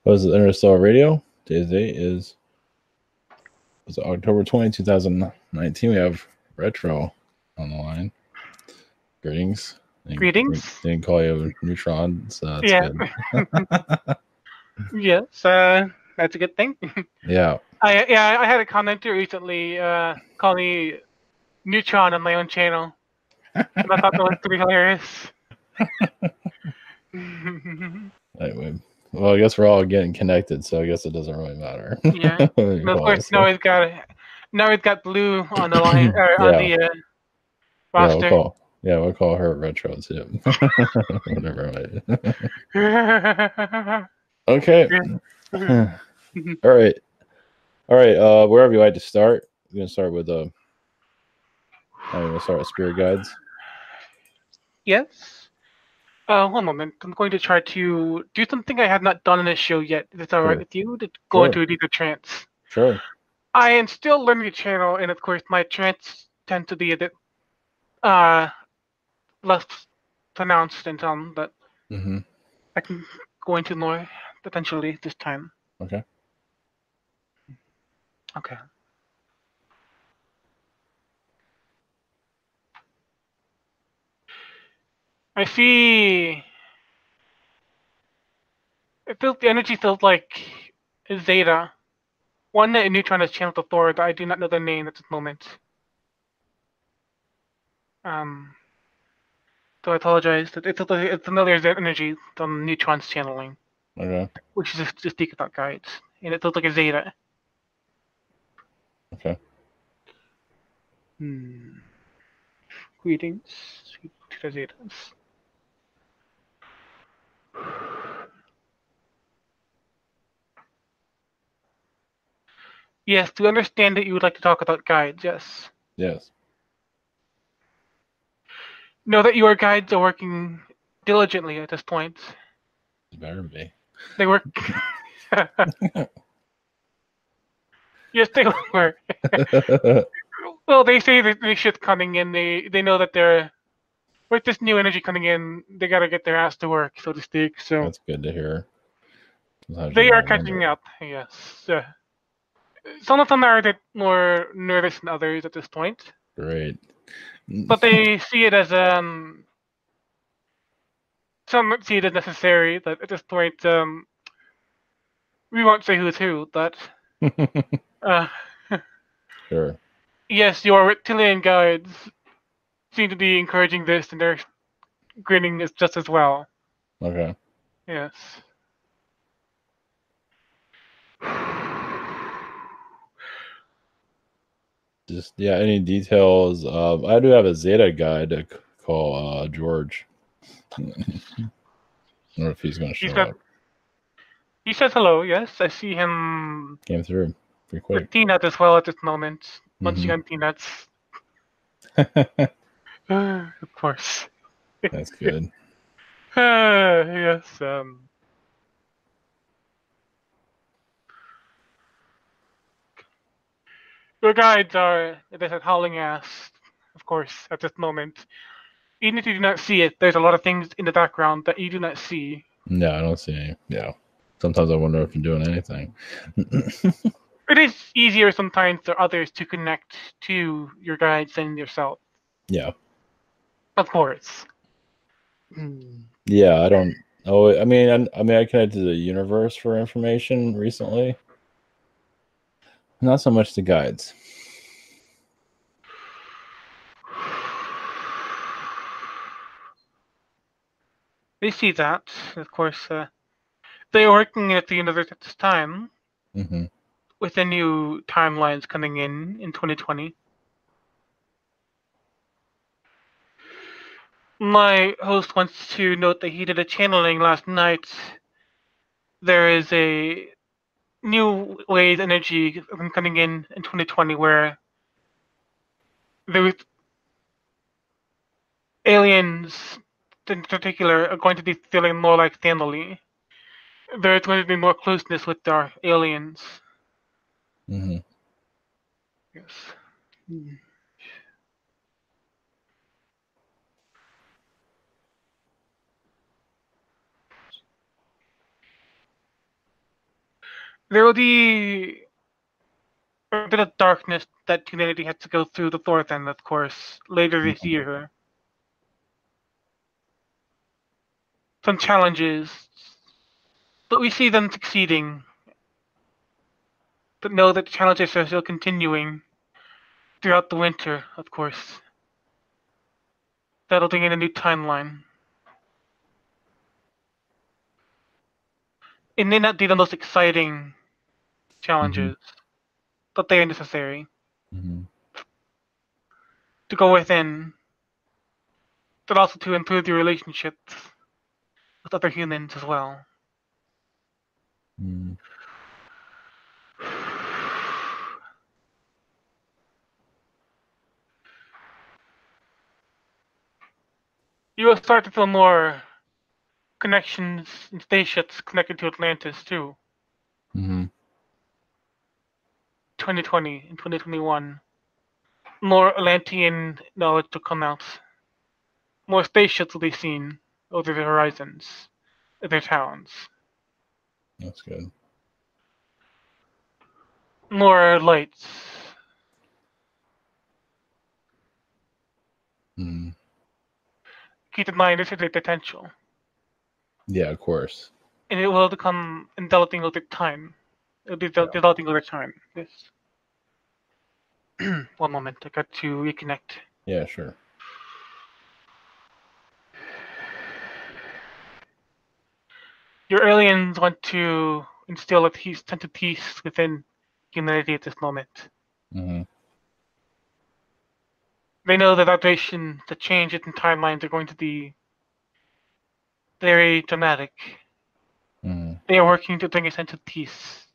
Was it Interstellar Radio? Today's date is October 20, 2019. We have Retro on the line. Greetings. Greetings. Didn't call you a neutron, so that's Yeah. good. Yes, that's a good thing. Yeah. I had a commenter recently call me Neutron on my own channel, and I thought that was pretty hilarious. Anyway, well, I guess we're all getting connected, so I guess it doesn't really matter. Yeah. And of course, now he's got Blue on the line or on the roster. We'll call her Retro too. Whatever. Okay. All right. Wherever you like to start, we're gonna start with spirit guides. Yes. One moment. I'm going to try to do something I have not done in this show yet. Is it all right with you to go into a deeper trance? Sure. I am still learning the channel, and of course, my trance tend to be a bit less pronounced than some, but I can go into more potentially this time. Okay. Okay. I see. The energy feels like Zeta. One that a neutron has channeled before, but I do not know their name at this moment. So I apologize. It's another energy from neutrons channeling. Okay. Which is just speak about guides, and it feels like a Zeta. Okay. Greetings to the Zetas. Yes, to understand that you would like to talk about guides, yes. Yes. Know that your guides are working diligently at this point. It better be. They work. Yes, they work. Well, they say that this shit's coming in. They know that they're with this new energy coming in. They gotta get their ass to work, so to speak. So that's good to hear. They are catching up. Yes. Some of them are a bit more nervous than others at this point. Great. But they see it as some see it as necessary. But at this point, we won't say who's who. But sure. Yes, your reptilian guides seem to be encouraging this, and they're grinning just as well. Okay. Yes. Just any details? I do have a Zeta guy to call George. I don't know if he's going to show up. He says hello. Yes, I see him. Came through pretty quick. With peanut as well at this moment. Munching on peanuts. Of course. That's good. Yes. Your guides are, they said, howling ass, of course, at this moment. Even if you do not see it, there's a lot of things in the background that you do not see. No, I don't see any. Yeah. Sometimes I wonder if you're doing anything. It is easier sometimes for others to connect to your guides than yourself. Yeah. Of course. Yeah, I don't. Oh, I mean, I connected to the universe for information recently. Not so much the guides. They see that, of course. They are working at the universe at this time. With the new timelines coming in 2020. My host wants to note that he did a channeling last night. There is a new wave energy coming in 2020 where the aliens in particular are going to be feeling more like family. There's going to be more closeness with our aliens. Yes. There will be a bit of darkness that humanity has to go through the fourth end, of course, later this year. Some challenges, but we see them succeeding. But know that the challenges are still continuing throughout the winter, of course. That'll bring in a new timeline. It may not be the most exciting challenges, but they are necessary to go within, but also to improve your relationships with other humans as well. You will start to feel more connections and spaceships connected to Atlantis too. 2020 and 2021. More Atlantean knowledge will come out. More spaceships will be seen over the horizons of their towns. That's good. More lights. Keep in mind, this is a potential. Yeah, of course. And it will become developing over time. It'll be developing over time. Yes. One moment, I got to reconnect. Yeah, sure. Your aliens want to instill a sense of peace within humanity at this moment. They know the vibration, the changes in timelines are going to be very dramatic. They are working to bring a sense of peace.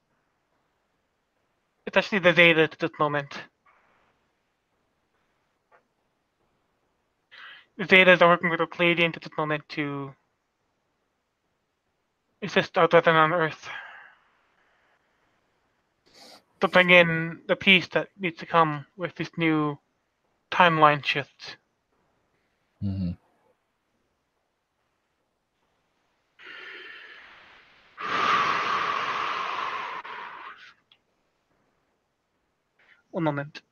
Especially the Zeta at this moment. The Zetas are working with the Palladians at this moment to assist our brethren on Earth. To bring in the peace that needs to come with this new timeline shift. One moment.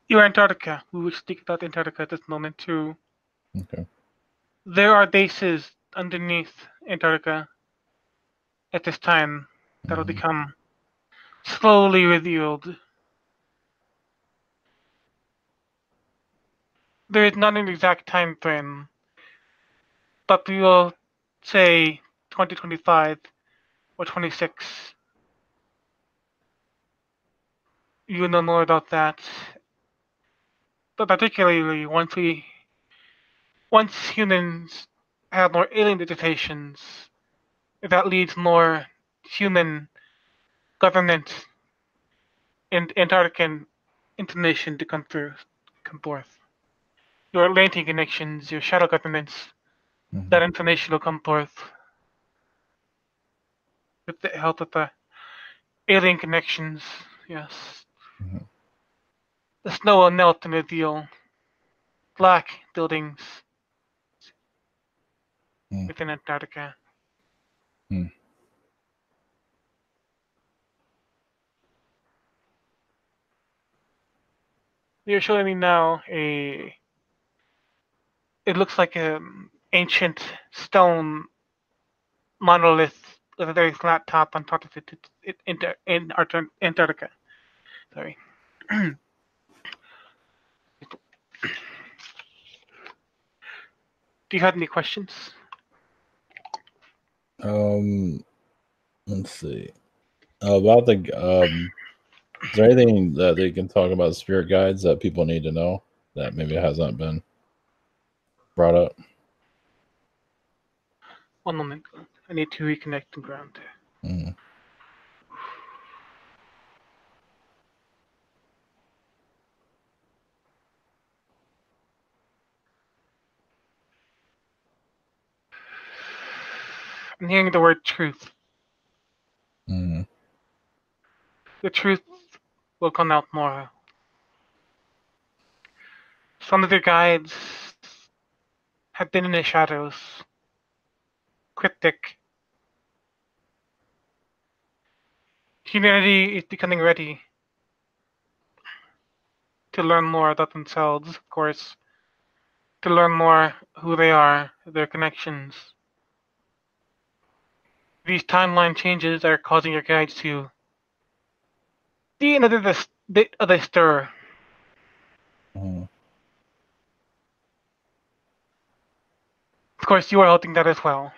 You're Antarctica. We will speak about Antarctica at this moment too. Okay. There are bases underneath Antarctica at this time that'll become slowly revealed. There is not an exact time frame, but we will say 2025 or 26. You will know more about that. But particularly once humans have more alien visitations, that leads more human government and Antarctican information to come forth. Your Atlantean connections, your shadow governments, that information will come forth with the help of the alien connections, yes. The snow will melt and reveal black buildings within Antarctica. You're showing me now it looks like an ancient stone monolith with a very flat top on top of it in Antarctica. Sorry. Do you have any questions? Let's see. About the is there anything that they can talk about spirit guides that people need to know that maybe hasn't been brought up? One moment. I need to reconnect the ground. I'm hearing the word truth. The truth will come out more. Some of their guides have been in the shadows, cryptic. Humanity is becoming ready to learn more about themselves, of course, to learn more who they are, their connections. These timeline changes are causing your guides to be another bit of a stir. Mm-hmm. Of course, you are helping that as well.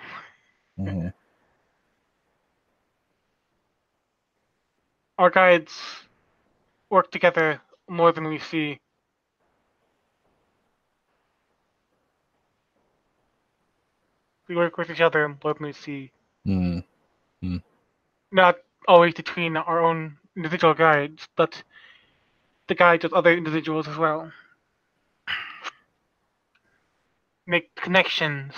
Mm-hmm. Our guides work together more than we see. We work with each other more than we see. Mm-hmm. Not always between our own individual guides, but the guides of other individuals as well. Make connections.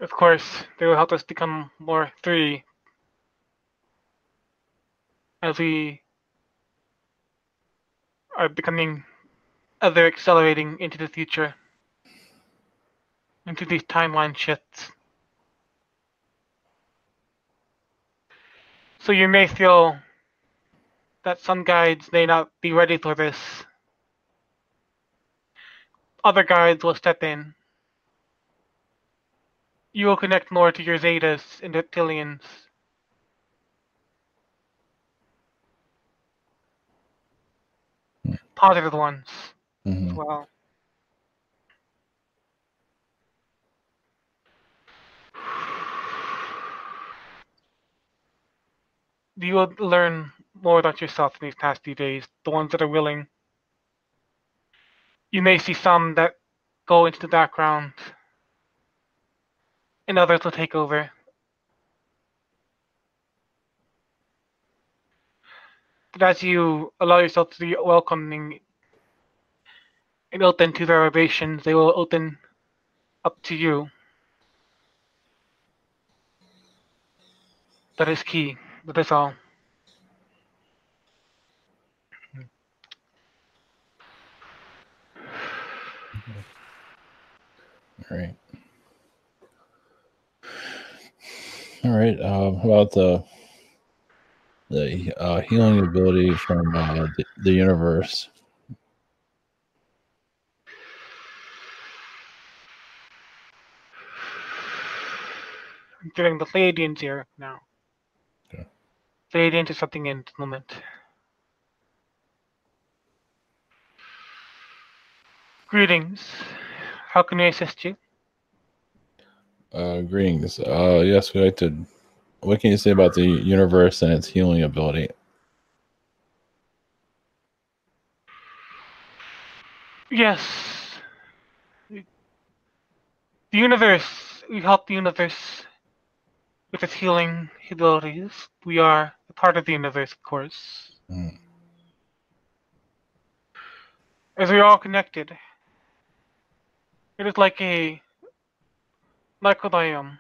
Of course, they will help us become more free as we are becoming ever accelerating into the future, into these timeline shifts. So you may feel that some guides may not be ready for this. Other guides will step in. You will connect more to your Zetas and Reptilians. Positive ones as Mm-hmm. well. You will learn more about yourself in these past few days, the ones that are willing. You may see some that go into the background, and others will take over. But as you allow yourself to be welcoming and open to their vibrations, they will open up to you. That is key. That is all. All right. All right. How about the healing ability from the universe? I'm feeling the Pleiadians here now. Okay. Pleiadians is something in this moment. Greetings. How can I assist you? Greetings. Yes, we like to. What can you say about the universe and its healing ability? Yes. The universe. We help the universe with its healing abilities. We are a part of the universe, of course. Mm. As we are all connected, it is like a microbiome.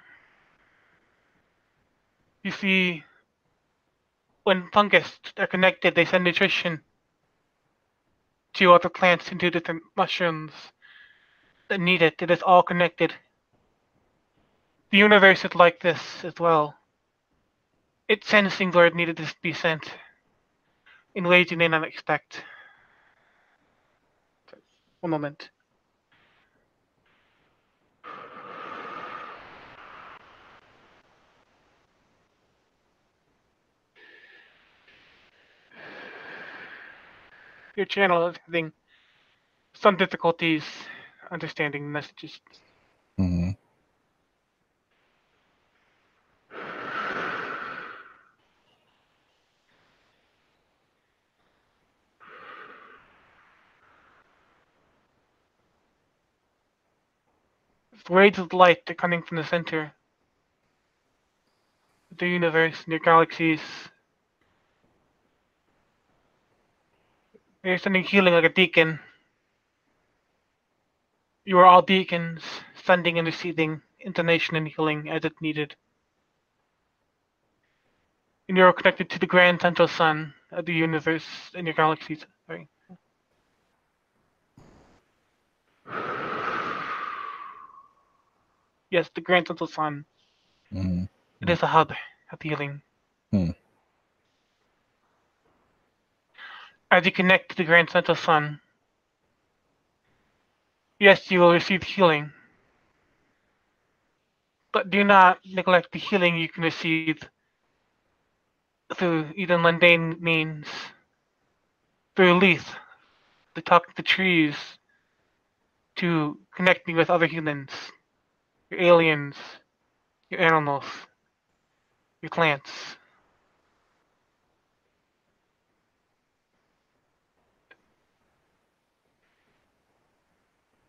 You see, when fungus are connected, they send nutrition to other plants and to different mushrooms that need it. It is all connected. The universe is like this as well. It sends things where it needed to be sent in ways you may not expect. One moment. Your channel is having some difficulties understanding messages. Mm-hmm. Rays of light are coming from the center of the universe and your galaxies. They're sending healing like a beacon. You are all beacons, sending and receiving information and healing as it's needed. And you are connected to the grand central sun. of the universe and your galaxies. Sorry. Yes, the Grand Central Sun. Mm-hmm. It is a hub of healing. Hmm. As you connect to the Grand Central Sun, yes, you will receive healing. But do not neglect the healing you can receive through even mundane means. Through leaf, to talk to trees, to connecting with other humans, your aliens, your animals, your plants.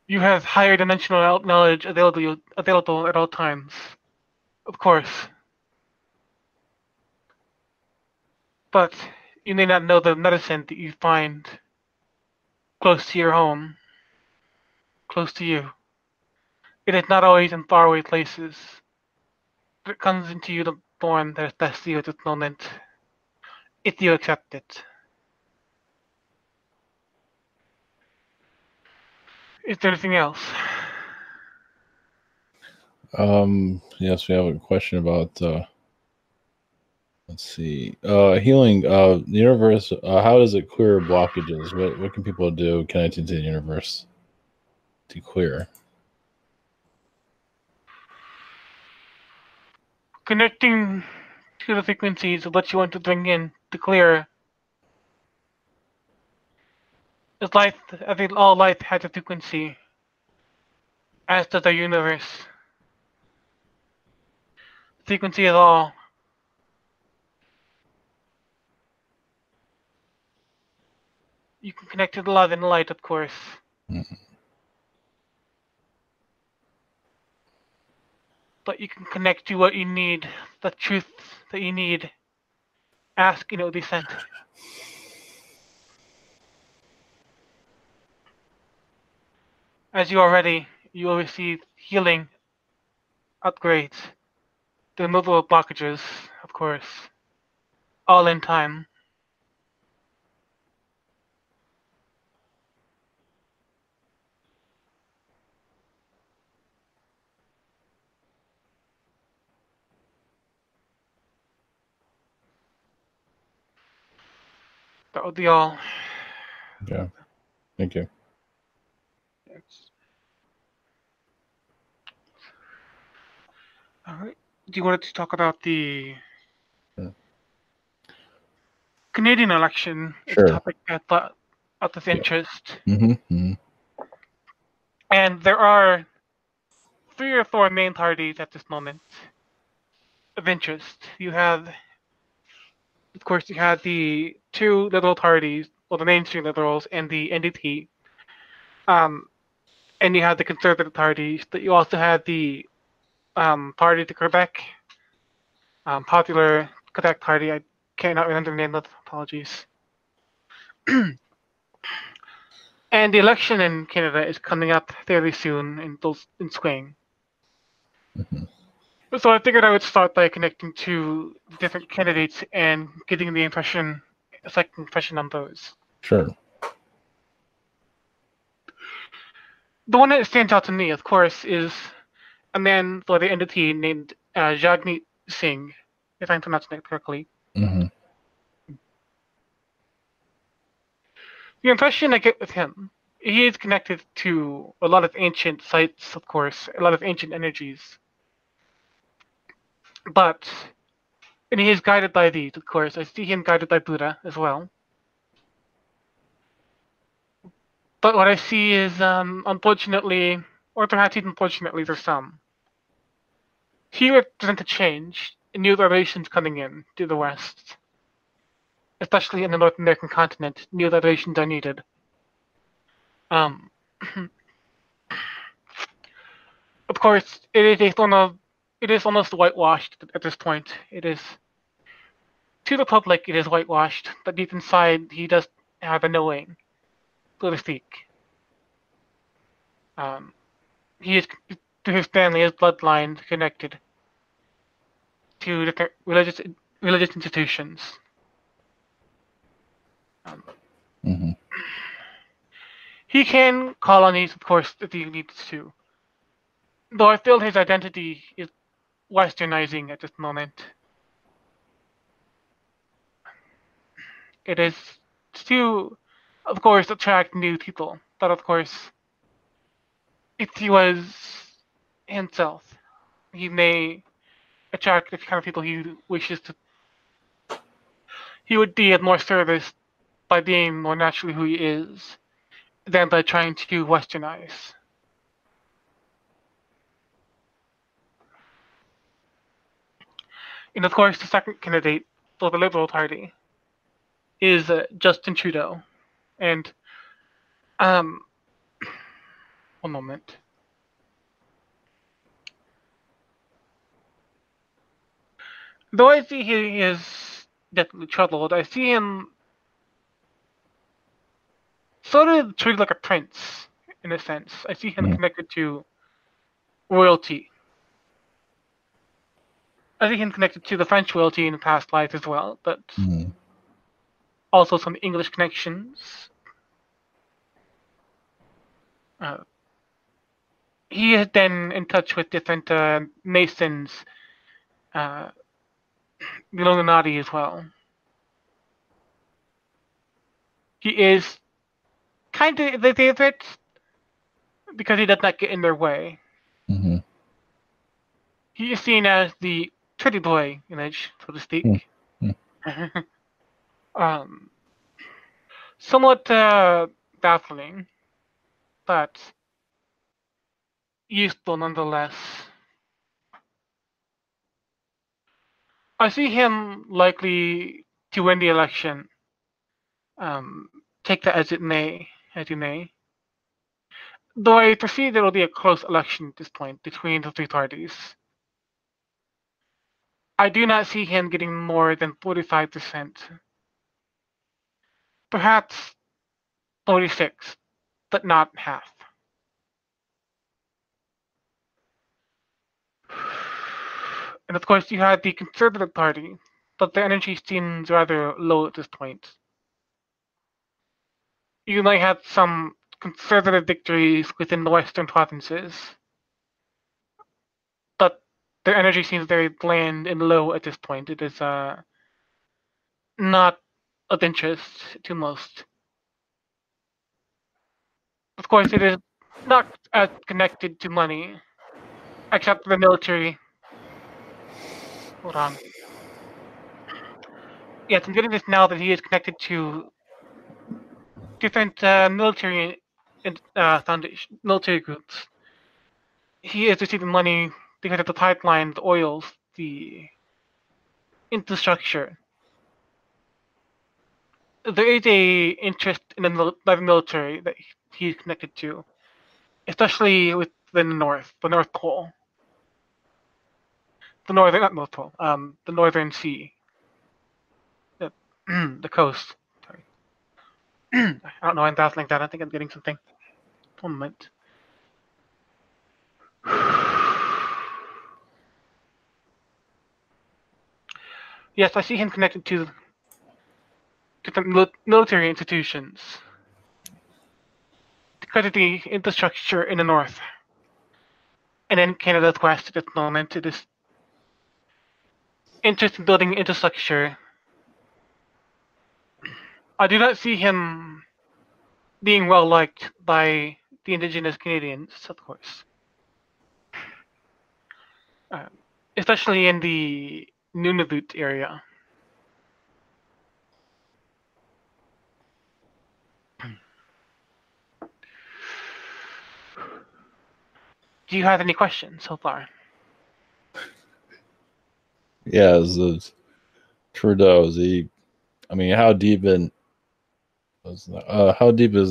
You have higher dimensional knowledge available at all times, of course. But you may not know the medicine that you find close to your home, close to you. It is not always in faraway places. But it comes into you the one that is best for you at this moment, if you accept it. Is there anything else? Yes, we have a question about let's see. Healing the universe, how does it clear blockages? What can people do connected to the universe to clear? Connecting to the frequencies of what you want to bring in to clear is life. I think all life has a frequency, as does our universe. Frequency is all. You can connect to the love and light, of course. Mm-hmm. But you can connect to what you need, the truth that you need. Ask, and it will be sent. As you are ready, you will receive healing, upgrades, the removal of blockages, of course. All in time. That would be all. Yeah. Thank you. Alright. Do you want to talk about the Sure. Canadian election? It's a Sure. topic I thought of Yeah. interest. Mm-hmm. Mm-hmm. And there are 3 or 4 main parties at this moment of interest. You have, of course, you have the 2 liberal parties, well, the mainstream liberals and the NDP. And you have the conservative parties, but you also have the party to Quebec, Popular Quebec Party. I cannot remember the name of. Apologies. And the election in Canada is coming up fairly soon in spring. Mm-hmm. So I figured I would start by connecting to the different candidates and getting the impression, a second impression on those. Sure. The one that stands out to me, of course, is a man for the entity named Jagmeet Singh, if I'm pronouncing it correctly. Mm-hmm. The impression I get with him, he is connected to a lot of ancient sites, of course, a lot of ancient energies. And he is guided by these, of course. I see him guided by Buddha as well. But what I see is, unfortunately, or perhaps even fortunately for some, he represents a change in new revelations coming in to the West. Especially in the North American continent, new revelations are needed. Of course, it is almost whitewashed at this point. It is, to the public, it is whitewashed, but deep inside, he does have a knowing, so to speak. He is, to his family, his bloodline, connected to different religious institutions. Mm-hmm. He can call on these, of course, if he needs to. Though I feel his identity is westernizing at this moment. It is to, of course, attract new people. But of course, if he was himself, he may attract the kind of people he wishes to. He would be of more service by being more naturally who he is than by trying to westernize. And of course, the second candidate for the Liberal Party is Justin Trudeau. And, one moment. Though I see he is definitely troubled, I see him sort of treated like a prince, in a sense. I see him Mm-hmm. connected to royalty. I see him connected to the French royalty in the past life as well, but also some English connections. He has been in touch with different Masons, the Illuminati as well. He is kind of the favorite because he does not get in their way. Mm-hmm. He is seen as the pretty boy image, so to speak. Somewhat baffling, but useful nonetheless. I see him likely to win the election. Take that as you may. Though I perceive there will be a close election at this point between the three parties. I do not see him getting more than 45%. Perhaps 46, but not half. And of course, you had the Conservative Party, but their energy seems rather low at this point. You might have some conservative victories within the Western provinces, but their energy seems very bland and low at this point. It is not of interest to most. Of course, it is not as connected to money, except for the military. Hold on. Yes, I'm getting this now that he is connected to different military foundation, military groups. He is receiving money because of the pipeline, the oils, the infrastructure. There is a interest in by the military that he's connected to, especially within the North Pole, not North Pole, the Northern Sea, the coast. Sorry, I don't know why I'm battling that. I think I'm getting something. One moment. Yes, I see him connected to different military institutions because of the infrastructure in the north. And in Canada's west at this moment, it is interest in building infrastructure. I do not see him being well liked by the Indigenous Canadians, of course. Especially in the Nunavut area. Do you have any questions so far? Yeah, is Trudeau, is he, I mean, how deep is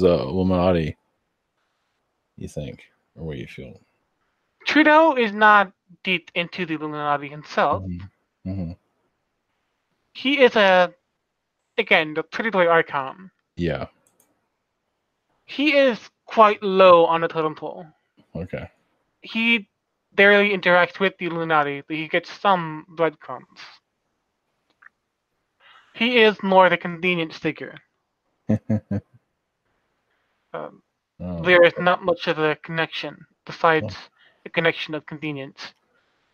Illuminati, you think, or what you feel? Trudeau is not deep into the Illuminati himself. Mm-hmm. Mm-hmm. He is again, the pretty boy icon. Yeah. He is quite low on the totem pole. Okay. He barely interacts with the Illuminati, but he gets some breadcrumbs. He is more the convenience figure. Um, Oh, there is not much of a connection besides the connection of convenience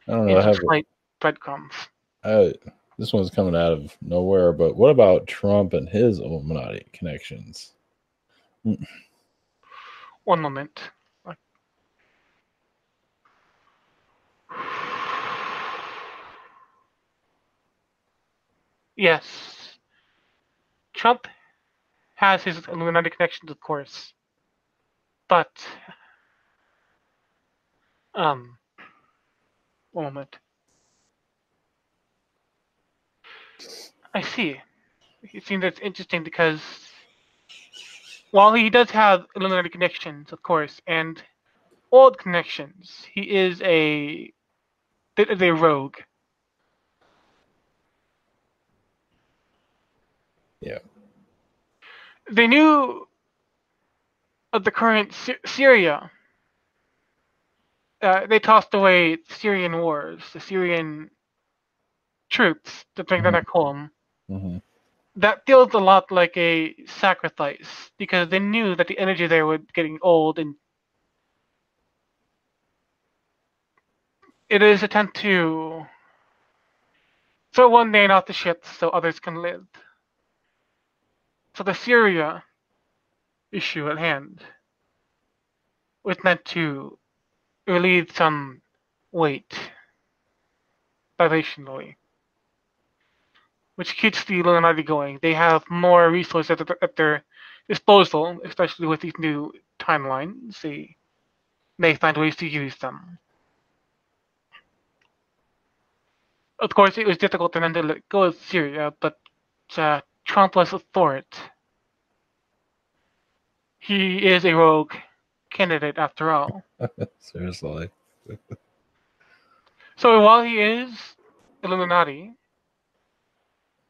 I don't know. and some slight breadcrumbs. This one's coming out of nowhere, but what about Trump and his Illuminati connections? One moment. Yes, Trump has his Illuminati connections, of course, but um, one moment. I see. It seems that's interesting because while he does have Illuminati connections, of course, and old connections, he is a bit of a rogue. Yeah. They knew of the current Syria. They tossed away the Syrian wars, the Syrian troops to bring them Hmm. back home. Hmm. That feels a lot like a sacrifice because they knew that the energy there was getting old, and it is attempt to throw one name off the ship so others can live. So the Syria issue at hand was meant to relieve some weight vibrationally, which keeps the Illuminati going. They have more resources at their disposal, especially with these new timelines. They may find ways to use them. Of course, it was difficult for them to let go of Syria, but Trump was for it. He is a rogue candidate after all. Seriously. So while he is Illuminati,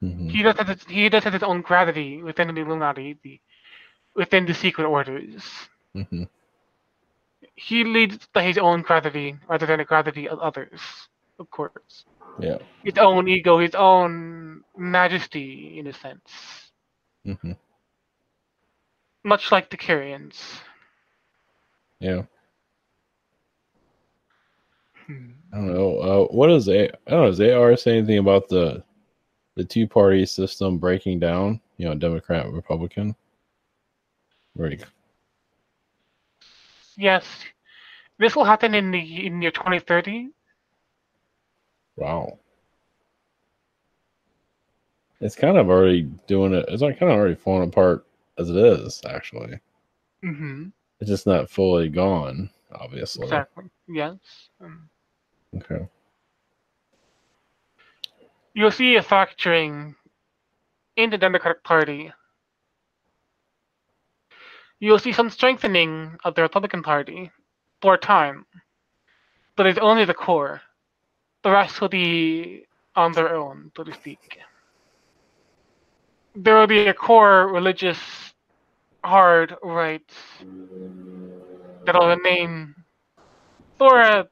Hmm. he does have his own gravity within the Illuminati, within the secret orders. Hmm. He leads by his own gravity rather than the gravity of others, of course. Yeah. His own ego, his own majesty, in a sense. Hmm. Much like the Kyrians. Yeah. Hmm. I don't know. What is a? I don't know. Does AR say anything about the two party system breaking down? You know, Democrat, Republican. Right. Yes, this will happen in the year 2030. Wow. It's kind of already doing it. It's like kind of already falling apart as it is. Actually, Mm-hmm. it's just not fully gone. Obviously. Exactly. Yes. Okay. You'll see a fracturing in the Democratic Party. You'll see some strengthening of the Republican Party for a time, but it's only the core. The rest will be on their own, so to speak. There will be a core religious hard right that'll remain for a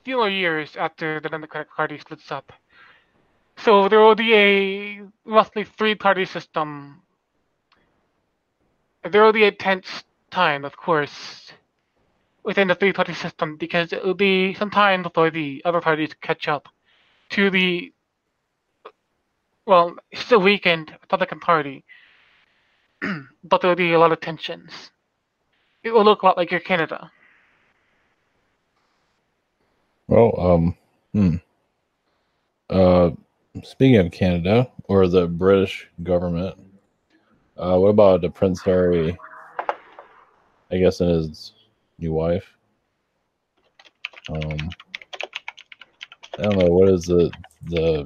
few more years after the Democratic Party splits up. So there will be a roughly three-party system. There will be a tense time, of course, within the three-party system because it will be some time before the other parties catch up to the, well, still weakened Republican Party, but there will be a lot of tensions. It will look a lot like your Canada. Well, hmm. Uh, Speaking of Canada or the British government, what about the Prince Harry? I guess and his new wife. Um, I don't know what is the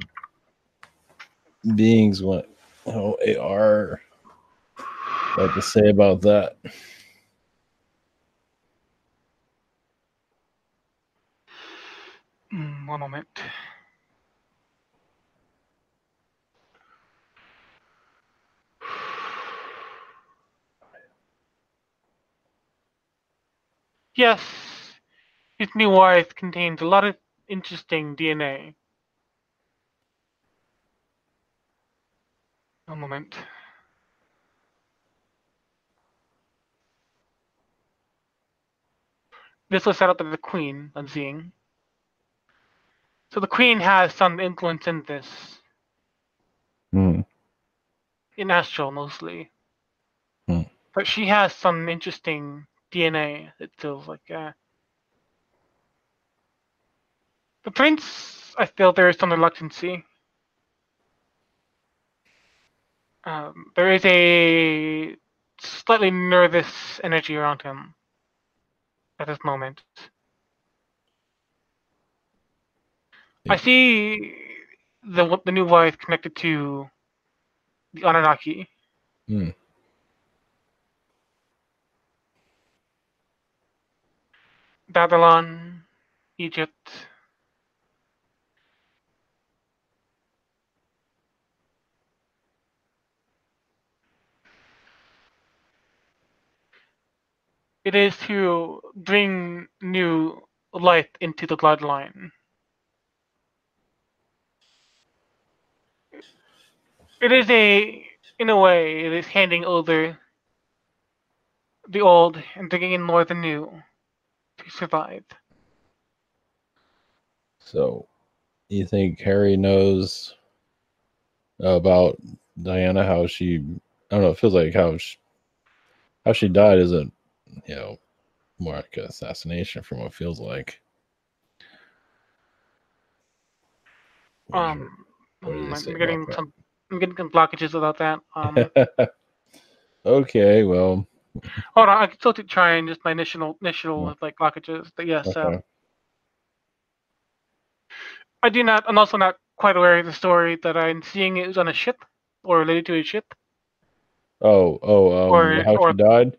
beings what AR like to say about that. One moment. Yes, his new wife contains a lot of interesting DNA. One moment. this was set up by the Queen, I'm seeing. So the Queen has some influence in this, Hmm. in Astral mostly. Hmm. But she has some interesting DNA, it feels like. The Prince, I feel there is some reluctancy. There is a slightly nervous energy around him at this moment. I Yeah. see the new wife connected to the Anunnaki. Hmm. Babylon, Egypt. It is to bring new life into the bloodline. It is in a way, it is handing over the old and bringing in more of the new to survive. So you think Harry knows about Diana? How she? I don't know. It feels like how she died isn't you know more like an assassination from what it feels like. Um, What did they I'm say about getting some blockages about that. that? Okay, well, Hold on, I can still try and just my initial yeah, like blockages. But yes, okay. I do not. I'm also not quite aware of the story that I'm seeing is on a ship or related to a ship How she or died?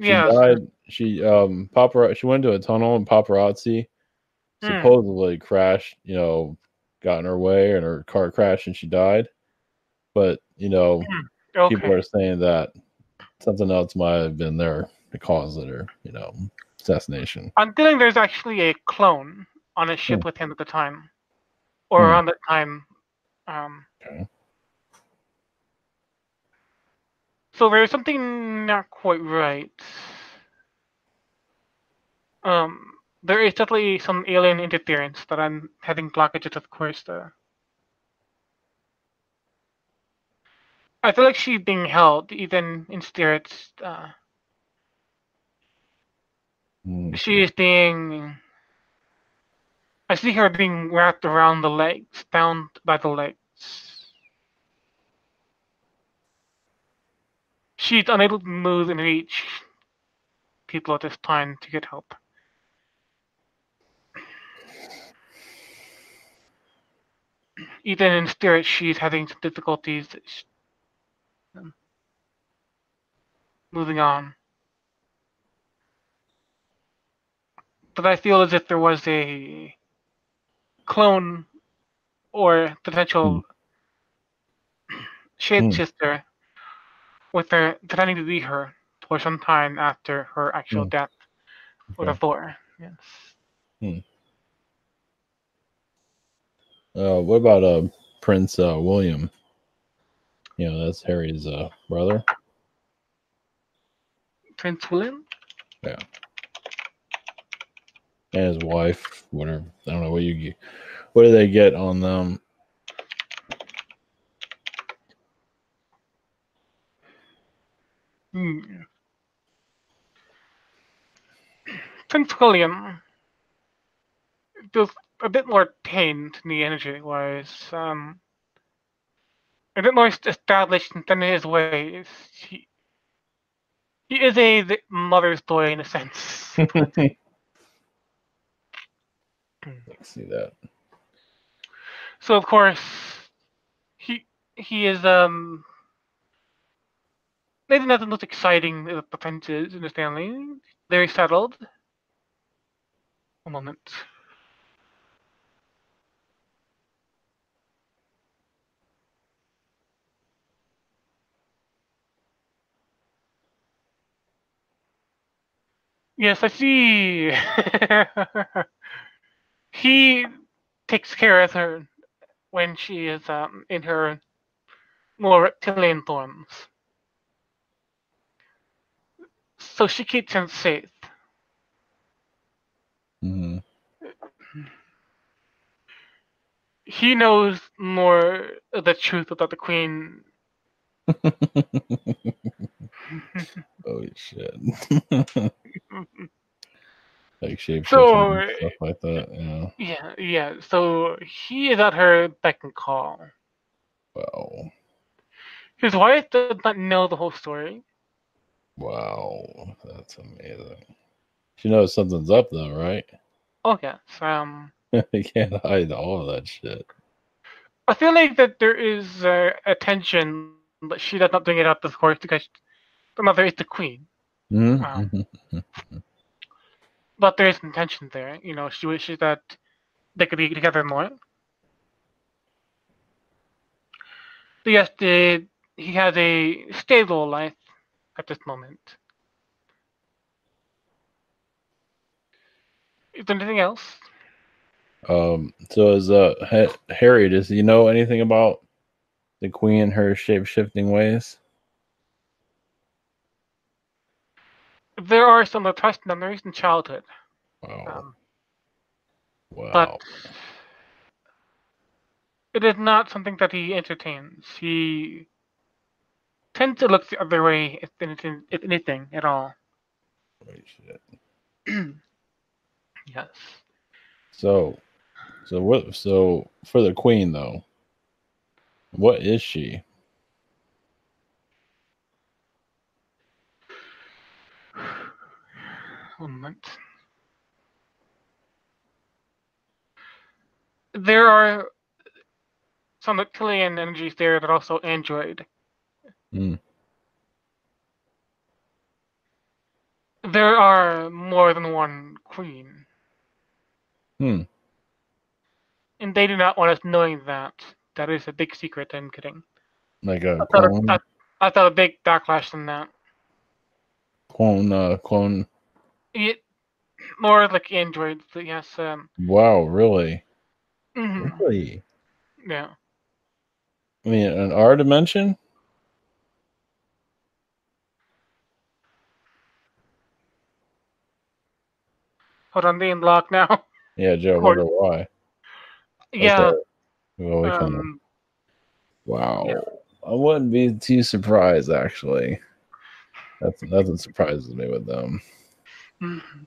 She yes. died. She went to a tunnel and paparazzi Hmm. supposedly crashed. Got in her way and her car crashed and she died. But Hmm. people Okay. are saying that something else might have been there to cause it or assassination. I'm feeling there's actually a clone on a Hmm. ship with him at the time, or Hmm. around that time. Um, Okay. so there's something not quite right. There is definitely some alien interference that I'm having blockages, of course. I feel like she's being held, even in spirits. Hmm. She is being. I see her being wrapped around the legs, bound by the legs. She's unable to move and reach people at this time to get help. Even in spirit, she's having some difficulties moving on. But I feel as if there was a clone or Hmm. potential Hmm. shapeshifter with her pretending to be her for some time after her actual Hmm. death with a Okay. Thor. Yes. Hmm. What about Prince William? That's Harry's brother. Prince William? Yeah, and his wife. Whatever. I don't know what do they get on them. Hmm. Prince William feels a bit more tamed to me energy wise. A bit more established in his ways. He is a mother's boy in a sense. But I can see that. so of course he he is maybe not the most exciting of the princes in his family. Very settled. A moment. Yes, I see. He takes care of her when she is in her more reptilian forms, so she keeps him safe. Mm-hmm. He knows more of the truth about the Queen. Holy shit. Like shapeshifting So and stuff like that. Yeah. yeah. So he is at her beck and call. Wow. His wife does not know the whole story. Wow. That's amazing. She knows something's up though, right? Oh yes. You can't hide all of that shit. I feel like that there is a tension, but she does not bring it up, of course, because the mother is the queen. Mm-hmm. But there is some tension there. You know, she wishes that they could be together more. But yes, he has a stable life at this moment. Is there anything else? So is Harry, does he know anything about the queen and her shape shifting ways? There are some repressed memories in childhood, Wow. but Wow. it is not something that he entertains. He tends to look the other way if anything at all. Holy shit. Yes. So so for the queen though, what is she? One moment. There are some reptilian energies there that are also android. Hmm. There are more than one queen, Hmm. and they do not want us knowing that. That is a big secret. I'm kidding. Like a I thought clone I thought a big backlash from that. clone. It, more like androids, but yes. Wow, really? Mhm, Really? yeah. I mean, an R dimension? Hold on, being blocked now. Yeah, Joe, Of course. wonder why. Yeah. Okay. Well, we kind of. Um. Yeah. Wow. I wouldn't be too surprised, actually. That's nothing surprises me with them. Mhm,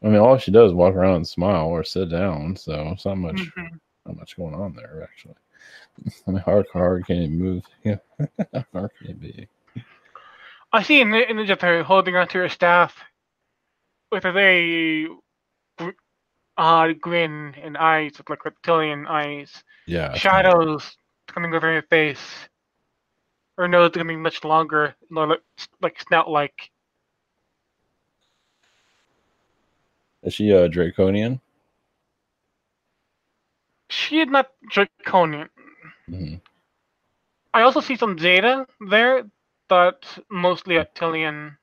I mean, all she does is walk around and smile or sit down, so it's mhm. not much going on there, actually. I mean, hard can not move? Yeah, how hard can it be? I see an image of her holding onto her staff with a very odd grin and eyes, with like reptilian eyes, Yeah, it's kind of. shadows coming over her face. Her nose becoming much longer, more like snout-like. Is she a draconian? She is not draconian. Hmm. I also see some Zeta there, but mostly reptilian.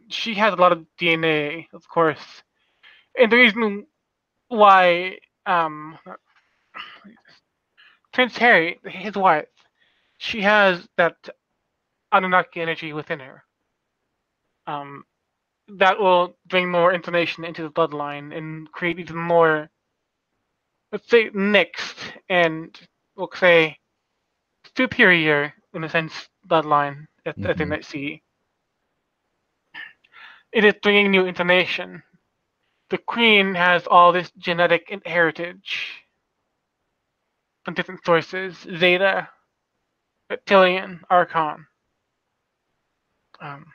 She has a lot of DNA, of course, and the reason why Prince Harry, his wife, she has that Anunnaki energy within her. Um, that will bring more information into the bloodline and create even more, let's say, mixed and we'll say superior in a sense bloodline that they Hmm. might see. It is bringing new information. The queen has all this genetic heritage from different sources: Zeta, Reptilian, Archon. Um,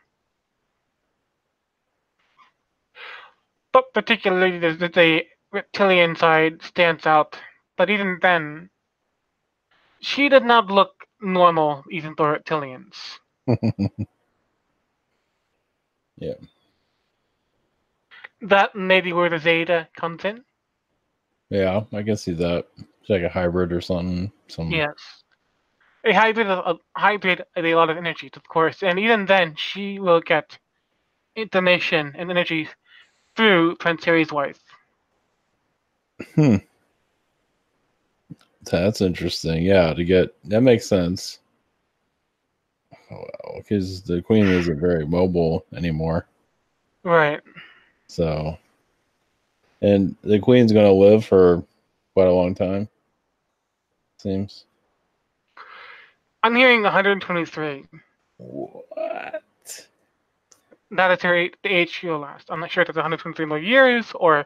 but particularly the Reptilian side stands out. But even then, she did not look normal even for Reptilians. Yeah, That may be where the Zeta comes in. yeah, I can see that. It's like a hybrid or something. Some. Yes. A hybrid of a lot of energies, of course, and even then, she will get information and energy through Prince Harry's wife. Hmm. That's interesting. Yeah, to get that makes sense. Oh, because the queen isn't very mobile anymore. Right. So. And the queen's gonna live for quite a long time. Seems. I'm hearing 123. What? That is the age she'll last. I'm not sure if it's 123 more years or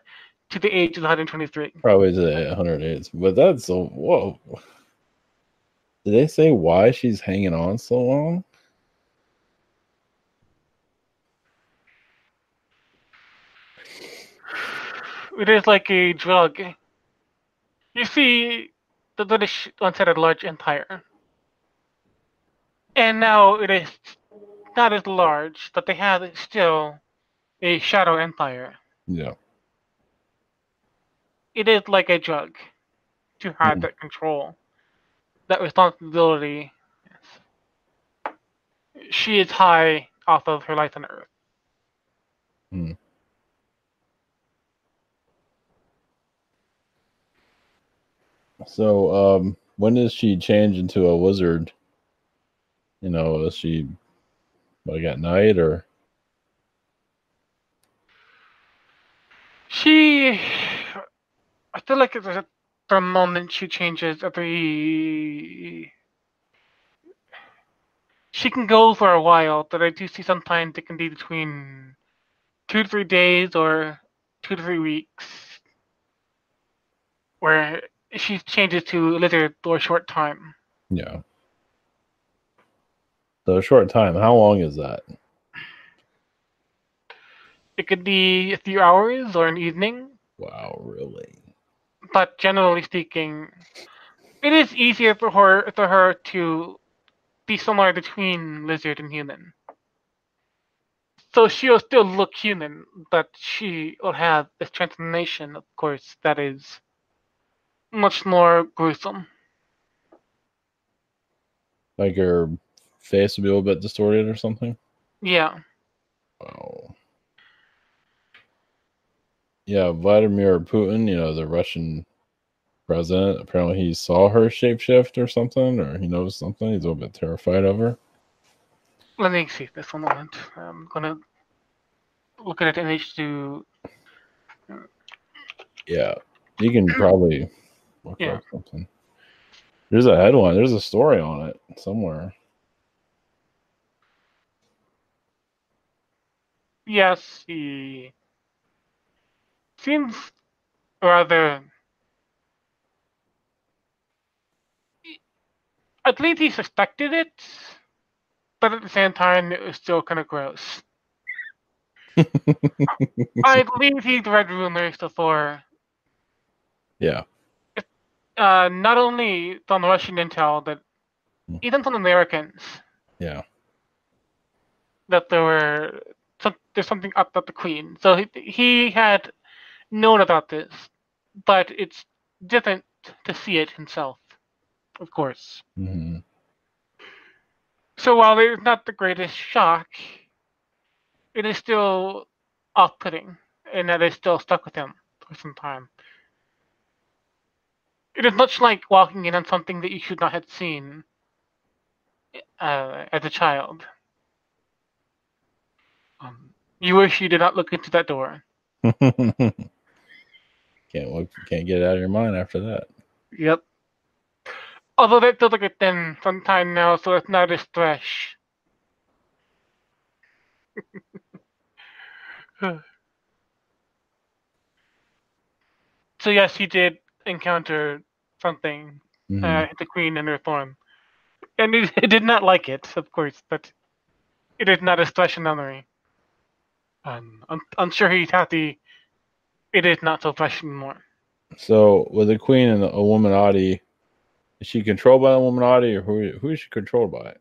to the age of 123. Probably the 108. But that's a whoa. Did they say why she's hanging on so long? It is like a drug. You see, the British once had a large empire, and now it is not as large, but they have still a shadow empire. Yeah. It is like a drug to have that control, that responsibility. She is high off of her life on Earth. Hmm. So, when does she change into a wizard? Is she like at night or? She, I feel like it's the moment she changes she can go for a while, but I do see sometimes it can be between 2 to 3 days or 2 to 3 weeks where she changes to a lizard for a short time. Yeah. So a short time. How long is that? It could be a few hours or an evening, Wow, really? but generally speaking, it is easier for her to be somewhere between lizard and human. So she'll still look human, but she will have this transformation, of course, that is much more gruesome. Like her face would be a little bit distorted or something? Yeah. Wow. Yeah, Vladimir Putin, the Russian president, apparently he saw her shapeshift or something, or he noticed something. He's a little bit terrified of her. Let me see this one moment. I'm gonna look at an image to. Yeah. You can probably look Yeah. up something. There's a headline, there's a story on it somewhere. Yes, he seems rather. At least he suspected it, but at the same time, it was still kind of gross. I believe he'd read rumors before. Yeah. Not only from Russian intel, but even from Americans, Yeah. that there's something up with the Queen. So he had known about this, but it's different to see it himself, of course. Mm-hmm. So while it's not the greatest shock, it is still off-putting, and that is still stuck with him for some time. It is much like walking in on something that you should not have seen as a child. You wish you did not look into that door. Can't get it out of your mind after that. Yep. Although that feels like it's been some time now, so it's not as fresh. So yes, he did encounter something, Mm-hmm. the Queen in her form. And he did not like it, of course, but it is not a fresh memory. I'm sure he's happy it is not so fresh anymore. So with the Queen and the Illuminati, is she controlled by the Illuminati, or who is she controlled by?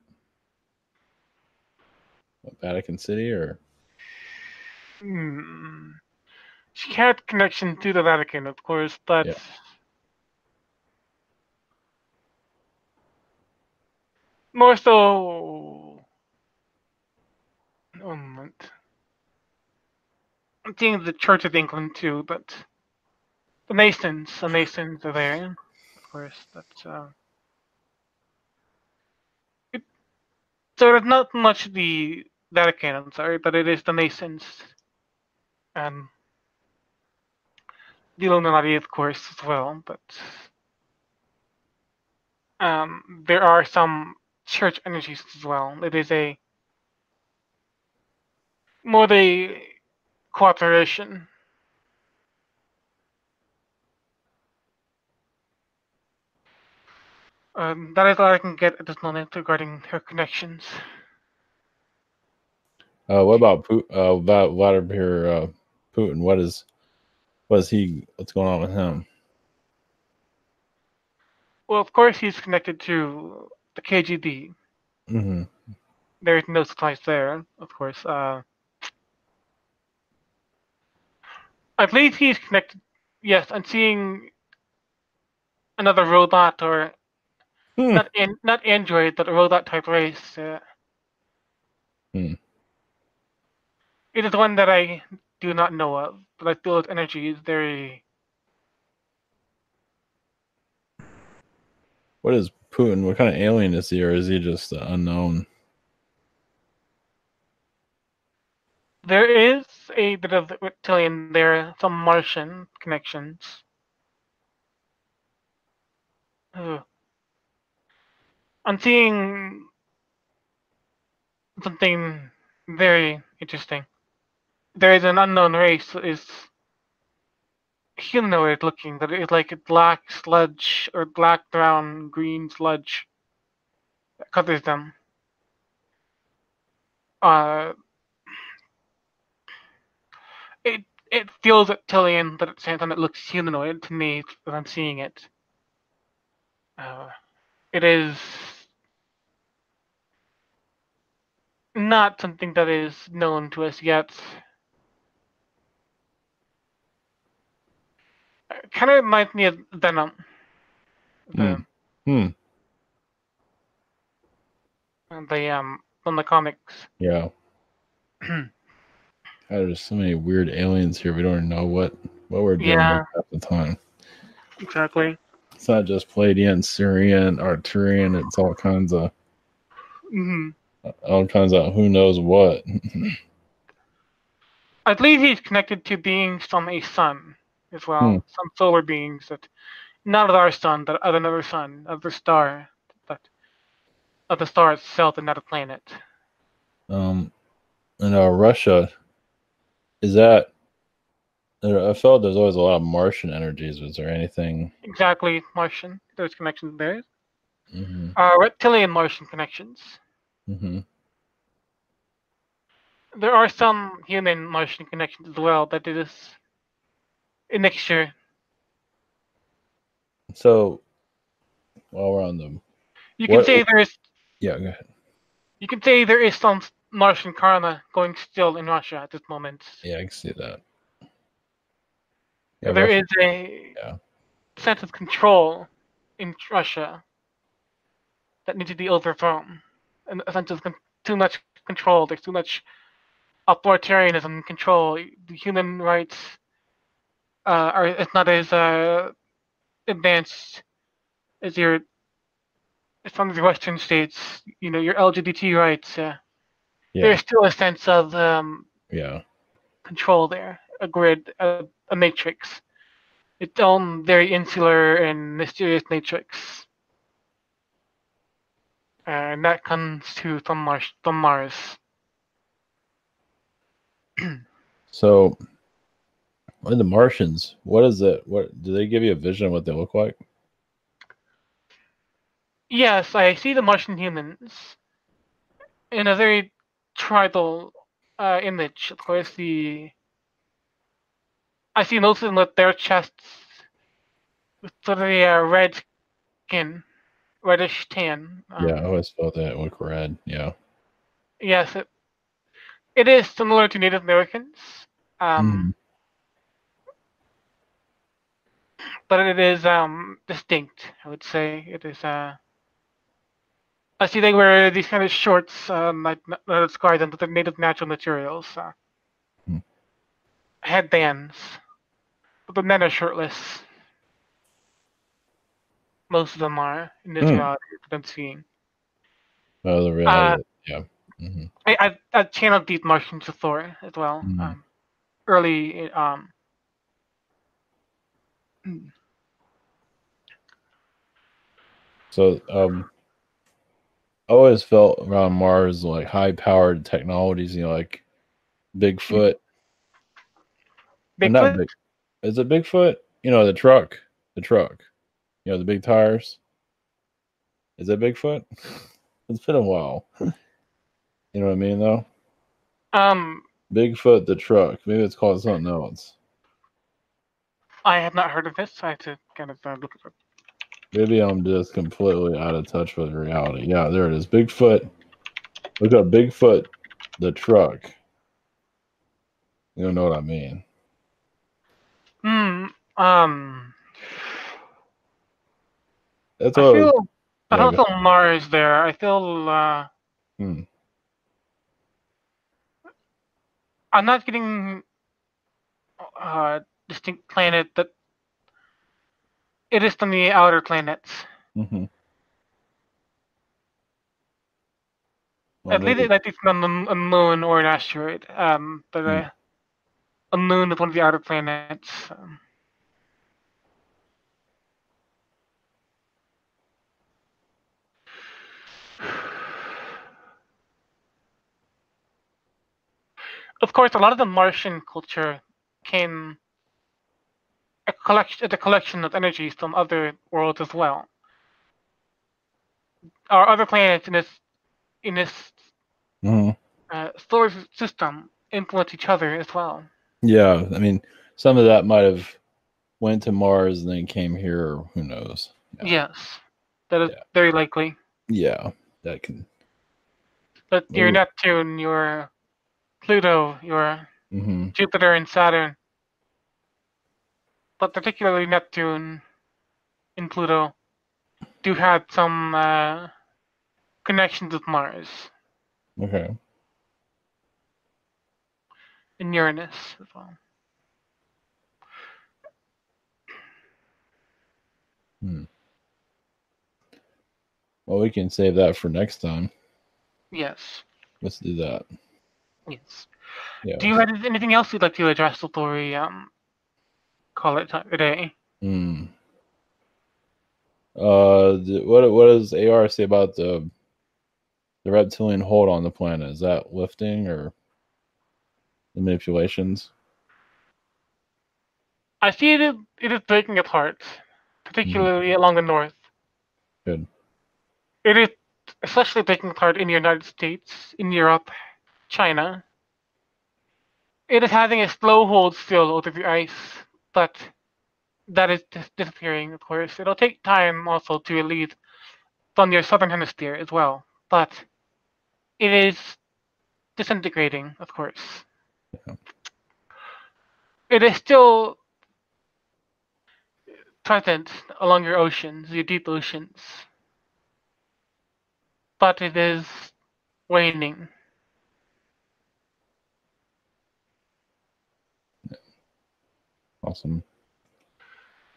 Vatican City, or Hmm. She had connection to the Vatican, of course, but yeah. more so. I'm thinking the Church of England too, but the Masons are there, of course. But it, so it's not much the Vatican, I'm sorry, but it is the Masons. Um, the Illuminati, of course, as well, but there are some church energies as well. It is a more the cooperation. That is all I can get at this moment regarding her connections. What about Vladimir Putin? What's going on with him? Well, of course, he's connected to the KGB. Mm-hmm. There is no surprise there, of course. I believe he's connected. Yes, I'm seeing another robot, or Hmm. not android, but a robot type race. Hmm. It is one that I do not know of, but I feel its energy is very. What is Putin? What kind of alien is he, or is he just unknown? There is a bit of reptilian there, some Martian connections. Ugh. I'm seeing something very interesting. There is an unknown race that is humanoid looking, that is like a black sludge or black, brown, green sludge that covers them. Uh, it it feels reptilian, but at the same time it looks humanoid to me as I'm seeing it. Uh, it is not something that is known to us yet. Kind of reminds me of Venom, Hmm. the Hmm. from the comics. Yeah. There's so many weird aliens here. We don't even know what we're dealing with Yeah, half the time. exactly. It's not just Palladian, Syrian, Arturian. It's Hmm. all kinds of who knows what. I believe he's connected to beings from a sun as Hmm. well, some solar beings that not of our sun, but of another sun, of the star, but of the star itself and not a planet. Um. And Russia is that. I felt there's always a lot of Martian energies. Was there anything? Exactly, Martian. There's connections there. Mm-hmm. Reptilian Martian connections. Mm-hmm. There are some human Martian connections as well, but it is a mixture. So while we're on them, You can what? say there is Yeah. Go ahead. you can say there is some Martian karma going still in Russia at this moment. Yeah, I can see that. Yeah, There Russia. is a Yeah. sense of control in Russia that needs to be overthrown. And a sense of too much control. There's too much authoritarianism and control. The human rights are it's not as advanced as your some of the Western states. You know, your LGBT rights. Yeah. There's still a sense of Yeah. control there, a grid, a matrix. Its own very insular and mysterious matrix. And that comes to from Mars. So, what the Martians? What is it? What do they give you a vision of what they look like? Yes, I see the Martian humans in a very tribal image. Of course, the I see most of them with their chests with sort of a red skin, reddish tan. Yeah, I always felt that it looked red. Yeah. Yes, it is similar to Native Americans, um, Mm-hmm. but it is distinct. I would say it is. I see they wear these kind of shorts, like describe them with the native natural materials, headbands, but the men are shirtless. Most of them are in this Mm. reality that I'm seeing. Oh, the Uh, reality. Yeah. Mm-hmm. I channeled Deep Martian to Thor as well. Mm-hmm. Early, So I always felt around Mars like high powered technologies, like Bigfoot. Or not Bigfoot? big. Is it Bigfoot? The truck. The truck. The big tires. Is it Bigfoot? It's been a while. You know what I mean, though? Um, Bigfoot the truck. Maybe it's called something else. I have not heard of this. I have to kind of look it up. Maybe I'm just completely out of touch with reality. Yeah, there it is. Bigfoot. Look up Bigfoot the truck. You don't know what I mean. Hmm. Um. That's I what. feel. I Yeah. don't feel Mars there. I feel. Hmm. I'm not getting distinct planet that it is from the outer planets. Mm-hmm. Well, At least maybe. like it's not a moon or an asteroid. But Hmm. a moon is one of the outer planets. Of course, a lot of the Martian culture came a collection of energies from other worlds as well. Our other planets in this Hmm. solar system influence each other as well. Yeah, I mean, some of that might have went to Mars and then came here, or who knows? Yeah, Yes, that is yeah, very likely. yeah. That can But your maybe. Neptune, your Pluto, your Hmm. Jupiter and Saturn, but particularly Neptune and Pluto, do have some connections with Mars Okay. and Uranus as well. Hmm. Well, we can save that for next time. Yes, Let's do that. yes. Do you Yes. have anything else you'd like to address before we call it a day? Hmm. What does AR say about the reptilian hold on the planet? Is that lifting or the manipulations? I see it is breaking apart, Hmm. particularly along the north. Good. It is especially breaking apart in the United States, in Europe, China. It is having a slow hold still over the ice, but that is disappearing, of course. It'll take time also to release from your southern hemisphere as well, but it is disintegrating, of course. Yeah. It is still present along your oceans, your deep oceans, but it is waning. Awesome.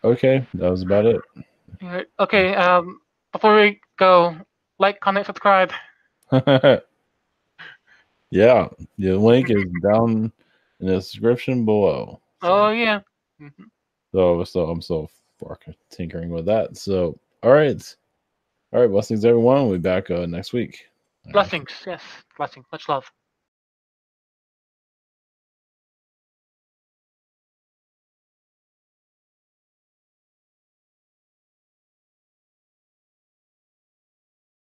Okay, that was about it. Okay, before we go, like, comment, subscribe. Yeah, the link is down in the description below. Oh So, yeah. Mhm. so I'm so fucking tinkering with that. So, all right, blessings everyone. We'll be back next week. All right. Blessings, yes, blessings. Much love.